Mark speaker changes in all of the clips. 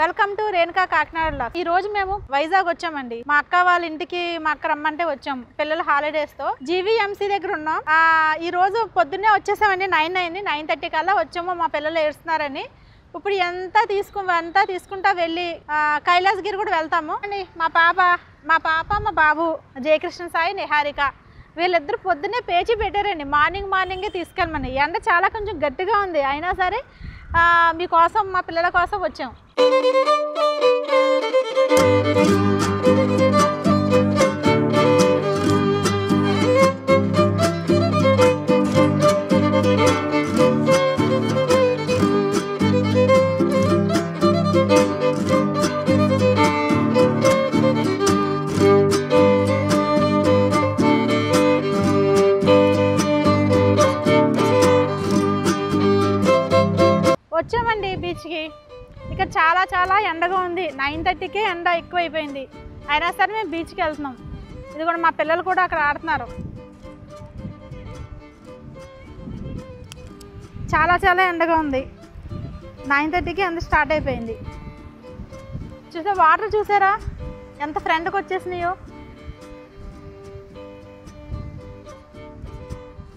Speaker 1: Welcome to Renuka Kakinada. ఈ రోజు మేము వైజాగ్ వచ్చామండి. మా అక్క వాళ్ళ ఇంటికి మా అక్క రమ్మంటే వచ్చాం పిల్లల హాలిడేస్ తో. జీవీఎంసీ దగ్గర ఉన్నాం. ఈ రోజు పొద్దున్నే వచ్చేసామండి. 9 అయింది. 9:30 కల్లా వచ్చాము. మా పిల్లలు ఏడుస్తున్నారని. ఇప్పుడు ఎంత తీసుకుంటా వెళ్ళి కైలాసగిరి కూడా వెళ్తాము అండి. మా పాప మా బాబు జయకృష్ణ సాయి నిహారిక వీళ్ళిద్దరు పొద్దున్నే పేచి పెట్టారండి. మార్నింగే తీసుకెళ్ళమని. ఎండ చాలా కొంచెం గట్టిగా ఉంది. అయినా సరే మీకోసం మా పిల్లల కోసం వచ్చాం. వచ్చామండి బీచ్కి. ఇక్కడ చాలా ఎండగా ఉంది. 9:30కే ఎండ ఎక్కువైపోయింది. అయినా సరే మేము బీచ్కి వెళ్తున్నాం. ఇది కూడా మా పిల్లలు కూడా అక్కడ ఆడుతున్నారు. చాలా ఎండగా ఉంది. 9:30కి ఎండ స్టార్ట్ అయిపోయింది. వాటర్ చూసారా ఎంత ఫ్రంట్కి వచ్చేసినాయో.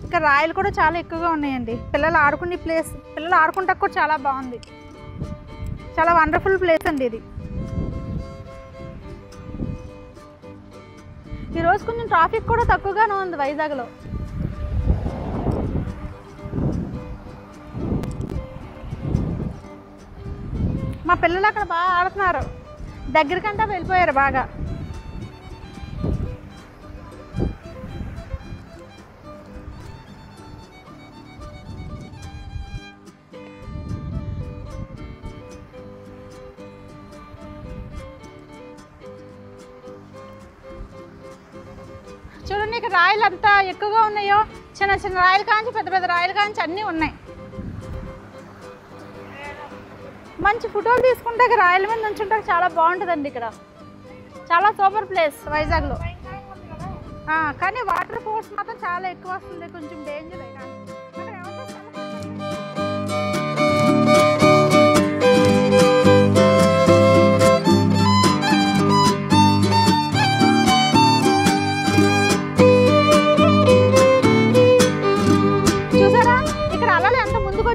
Speaker 1: ఇక్కడ రాయలు కూడా చాలా ఎక్కువగా ఉన్నాయండి. పిల్లలు ఆడుకునే ప్లేస్, పిల్లలు ఆడుకుంటా కూడా చాలా బాగుంది. చాలా వండర్ఫుల్ ప్లేస్ అండి ఇది. ఈరోజు కొంచెం ట్రాఫిక్ కూడా తక్కువగానే ఉంది వైజాగ్లో. మా పిల్లలు అక్కడ బాగా ఆడుతున్నారు. దగ్గరికంటా వెళ్ళిపోయారు బాగా. చూడండి ఇక్కడ రాయలు అంతా ఎక్కువగా ఉన్నాయో. చిన్న రాయలు కాంచి పెద్ద రాయలు కాంచి అన్నీ ఉన్నాయి. మంచి ఫోటోలు తీసుకుంటే రాయల మీద నుంచుంటే చాలా బాగుంటుందండి. ఇక్కడ చాలా సూపర్ ప్లేస్ వైజాగ్లో. కానీ వాటర్ ఫోర్స్ మాత్రం చాలా ఎక్కువ వస్తుంది. కొంచెం డేంజర్.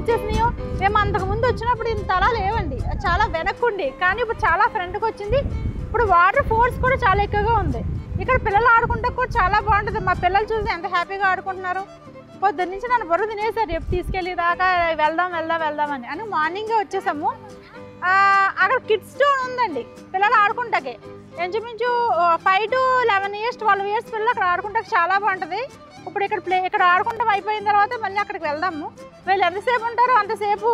Speaker 1: వచ్చేసినాయో. మేము అంతకుముందు వచ్చినప్పుడు ఇంత అలా లేవండి. చాలా వెనక్కుండి. కానీ ఇప్పుడు చాలా ఫ్రంట్కి వచ్చింది. ఇప్పుడు వాటర్ ఫోర్స్ కూడా చాలా ఎక్కువగా ఉంది. ఇక్కడ పిల్లలు ఆడుకుంటే కూడా చాలా బాగుంటుంది. మా పిల్లలు చూసి ఎంత హ్యాపీగా ఆడుకుంటున్నారు. పొద్దున్న నుంచి నన్ను బుర్ర తినేసారు. ఎప్పుడు తీసుకెళ్ళి దాకా వెళ్దామని అని మార్నింగే వచ్చేసాము. అక్కడ కిడ్స్ జోన్ ఉందండి పిల్లలు ఆడుకుంటాకే. ఇంచుమించు 5 to 11 years 12 years పిల్లలు అక్కడ ఆడుకుంటాక చాలా బాగుంటుంది. ఇప్పుడు ఇక్కడ ఆడుకుంటాం అయిపోయిన తర్వాత మళ్ళీ అక్కడికి వెళ్దాము. వీళ్ళు ఎంతసేపు ఉంటారో అంతసేపు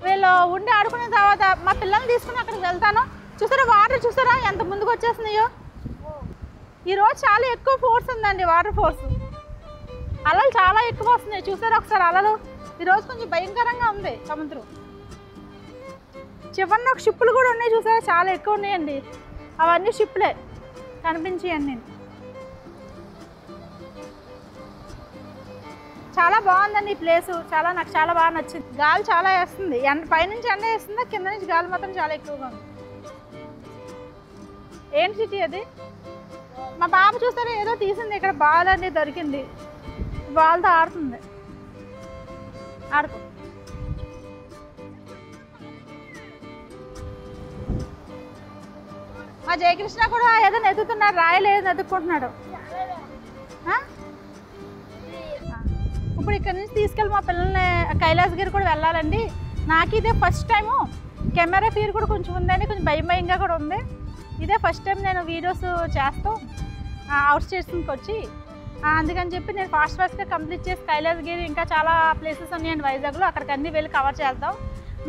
Speaker 1: వీళ్ళు ఉండి ఆడుకున్న తర్వాత మా పిల్లల్ని తీసుకుని అక్కడికి వెళ్తాను. చూసారా వాటర్ చూసారా ఎంత ముందుకు వచ్చేస్తున్నాయో. ఈరోజు చాలా ఎక్కువ ఫోర్స్ ఉందండి. వాటర్ ఫోర్స్ అలలు చాలా ఎక్కువ వస్తున్నాయి. చూసారా ఒకసారి అలలు. ఈరోజు కొంచెం భయంకరంగా ఉంది సముద్రం. చివరిన ఒక షిప్పులు కూడా ఉన్నాయి. చూసారా చాలా ఎక్కువ ఉన్నాయండి. అవన్నీ షిప్పులే కనిపించాయండి. చాలా బాగుందండి ఈ ప్లేసు. నాకు చాలా బాగా నచ్చింది. గాలి చాలా వేస్తుంది. పైనుంచి ఎండ వేస్తుంది. కింద నుంచి గాలి మాత్రం చాలా ఎక్కువగా ఉంది. ఏంటి సిటీ అది? మా బాబు చూస్తారా ఏదో తీసింది. ఇక్కడ బాల్ అనేది దొరికింది. బాల్తో ఆడుతుంది. ఆడుకో. మా జయకృష్ణ కూడా ఏదో ఎదుగుతున్నాడు. రాయలు ఏదో ఎదుక్కుంటున్నాడు. ఇప్పుడు ఇక్కడ నుంచి తీసుకెళ్ళి మా పిల్లల్ని కైలాసగిరి కూడా వెళ్ళాలండి. నాకు ఇదే ఫస్ట్ టైము. కెమెరా ఫీర్ కూడా కొంచెం ఉందండి. కొంచెం భయంగా కూడా ఉంది. ఇదే ఫస్ట్ టైం నేను వీడియోస్ చేస్తూ అవుట్ స్టేషన్కి వచ్చి. అందుకని చెప్పి నేను ఫాస్ట్గా కంప్లీట్ చేసి కైలాసగిరి ఇంకా చాలా ప్లేసెస్ ఉన్నాయండి వైజాగ్లో. అక్కడికి అన్నీ వెళ్ళి కవర్ చేద్దాం.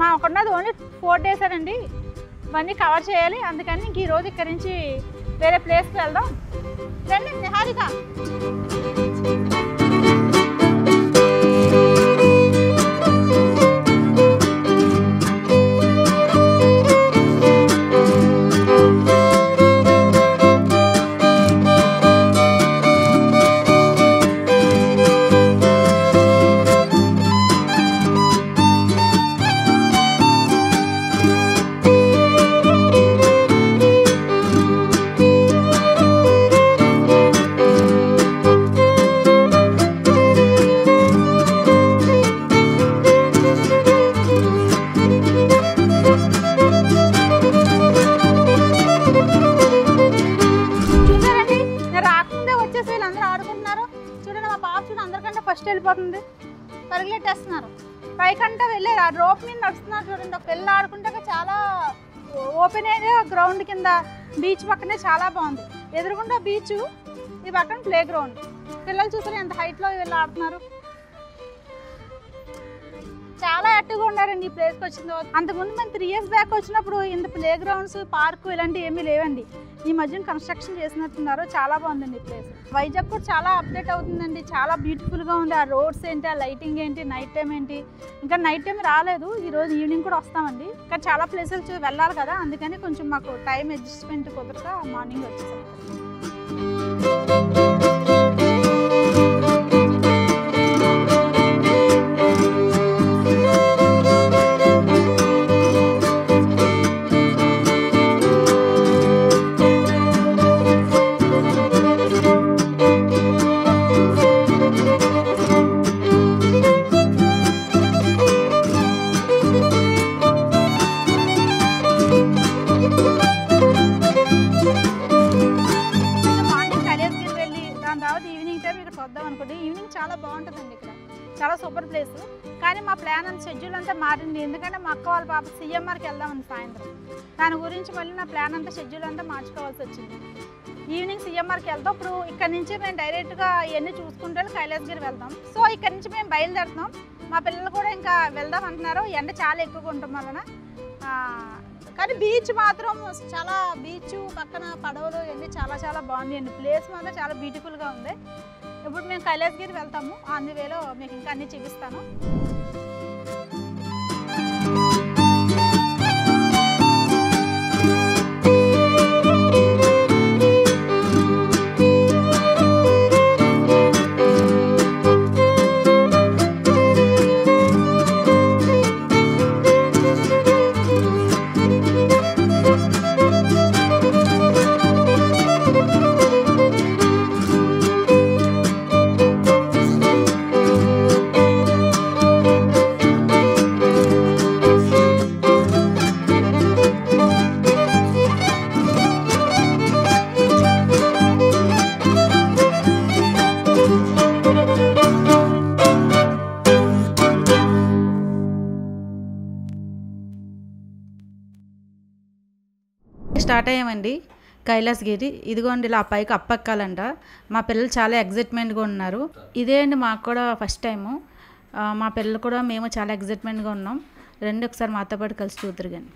Speaker 1: మాకున్నది ఓన్లీ 4 days అండి. ఇవన్నీ కవర్ చేయాలి. అందుకని ఇంక ఈరోజు ఇక్కడ నుంచి వేరే ప్లేస్కి వెళ్దాం. రండి నిహారిక. ఫస్ట్ వెళ్ళిపోతుంది, పరిగెట్టేస్తున్నారు. పైకంటే వెళ్ళి ఆ రోప్ మీద నడుస్తున్నారు చూడండి. ఒక పిల్లలు ఆడుకుంటే చాలా ఓపెన్ ఏరియా గ్రౌండ్ కింద బీచ్ పక్కనే చాలా బాగుంది. ఎదురుగుండా బీచ్, ఈ పక్కన ప్లే గ్రౌండ్. పిల్లలు చూసారు ఎంత హైట్లో వెళ్ళి ఆడుతున్నారు. చాలా యాక్టివ్గా ఉన్నారండి ఈ ప్లేస్కి వచ్చిన తర్వాత. అంతకుముందు మేము 3 years బ్యాక్ వచ్చినప్పుడు ఇంత ప్లే గ్రౌండ్స్, పార్కు ఇలాంటివి ఏమీ లేవండి. ఈ మధ్యన కన్స్ట్రక్షన్ చేసినట్టున్నారు. చాలా బాగుందండి ఈ ప్లేస్. వైజాగ్ కూడా చాలా అప్డేట్ అవుతుందండి. చాలా బ్యూటిఫుల్గా ఉంది. ఆ రోడ్స్ ఏంటి, ఆ లైటింగ్ ఏంటి, నైట్ టైం ఏంటి. ఇంకా నైట్ టైం రాలేదు, ఈరోజు ఈవినింగ్ కూడా వస్తామండి. ఇంకా చాలా ప్లేసెస్ వెళ్ళాలి కదా, అందుకని కొంచెం మాకు టైం అడ్జస్ట్మెంట్ కుదరక మార్నింగ్ వచ్చేసాం. ఈవినింగ్ చాలా బాగుంటుందండి ఇక్కడ, చాలా సూపర్ ప్లేస్. కానీ మా ప్లాన్ అంత షెడ్యూల్ అంతా మారింది. ఎందుకంటే మా అక్క వాళ్ళ పాప సిఎంఆర్కి వెళ్దామని సాయంత్రం. దాని గురించి మళ్ళీ నా ప్లాన్ అంతా షెడ్యూల్ అంతా మార్చుకోవాల్సి వచ్చింది. ఈవినింగ్ సిఎంఆర్కి వెళ్తాం. ఇప్పుడు ఇక్కడ నుంచి మేము డైరెక్ట్గా ఇవన్నీ చూసుకుంటే కైలాసగిరి వెళ్తాం. సో ఇక్కడ నుంచి మేము బయలుదేరుతాం. మా పిల్లలు కూడా ఇంకా వెళ్దాం అంటున్నారు. ఎండ చాలా ఎక్కువగా ఉండటం వలన. కానీ బీచ్ మాత్రం చాలా, బీచ్ పక్కన పడవలు ఇవన్నీ చాలా చాలా బాగుంది అండి. ప్లేస్ మాత్రం చాలా బ్యూటిఫుల్గా ఉంది. ఇప్పుడు మేము కైలాసగిరి వెళ్తాము. ఆన్ ది వేలో మీకు ఇంకా అన్నీ చూపిస్తాను.
Speaker 2: స్టార్ట్ అయ్యామండి కైలాసగిరి. ఇదిగోండి ఇలా పైకి అప్పెక్కాలంట. మా పిల్లలు చాలా ఎగ్జైట్మెంట్గా ఉన్నారు. ఇదే అండి మాకు కూడా ఫస్ట్ టైము. మా పిల్లలు కూడా మేము చాలా ఎగ్జైట్మెంట్గా ఉన్నాం. రెండు ఒకసారి మాతో పాటు కలిసి చూద్దరు కానీ.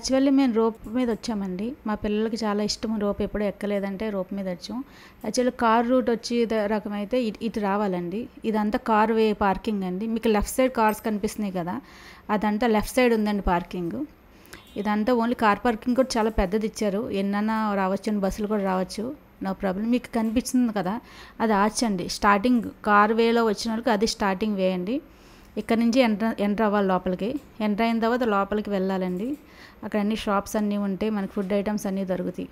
Speaker 2: యాక్చువల్లీ మేము రోప్ మీద వచ్చామండి. మా పిల్లలకి చాలా ఇష్టం రోప్, ఎప్పుడూ ఎక్కలేదంటే రోప్ మీద వచ్చాం. యాక్చువల్లీ కార్ రూట్ వచ్చి రకమైతే ఇటు రావాలండి. ఇదంతా కార్ వే పార్కింగ్ అండి. మీకు లెఫ్ట్ సైడ్ కార్స్ కనిపిస్తున్నాయి కదా, అదంతా లెఫ్ట్ సైడ్ ఉందండి పార్కింగ్. ఇదంతా ఓన్లీ కార్ పార్కింగ్ కూడా చాలా పెద్దది ఇచ్చారు. ఎన్నైనా రావచ్చు, బస్సులు కూడా రావచ్చు, నో ప్రాబ్లం. మీకు కనిపిస్తుంది కదా, అది ఆర్చ్ అండి. స్టార్టింగ్ కార్ వేలో వచ్చిన వాళ్ళకి అది స్టార్టింగ్ వే అండి. ఇక్కడ నుంచి ఎంటర్ అవ్వాలి లోపలికి. ఎంటర్ అయిన తర్వాత లోపలికి వెళ్ళాలండి. అక్కడ అన్ని షాప్స్ అన్నీ ఉంటాయి, మనకి ఫుడ్ ఐటమ్స్ అన్నీ దొరుకుతాయి.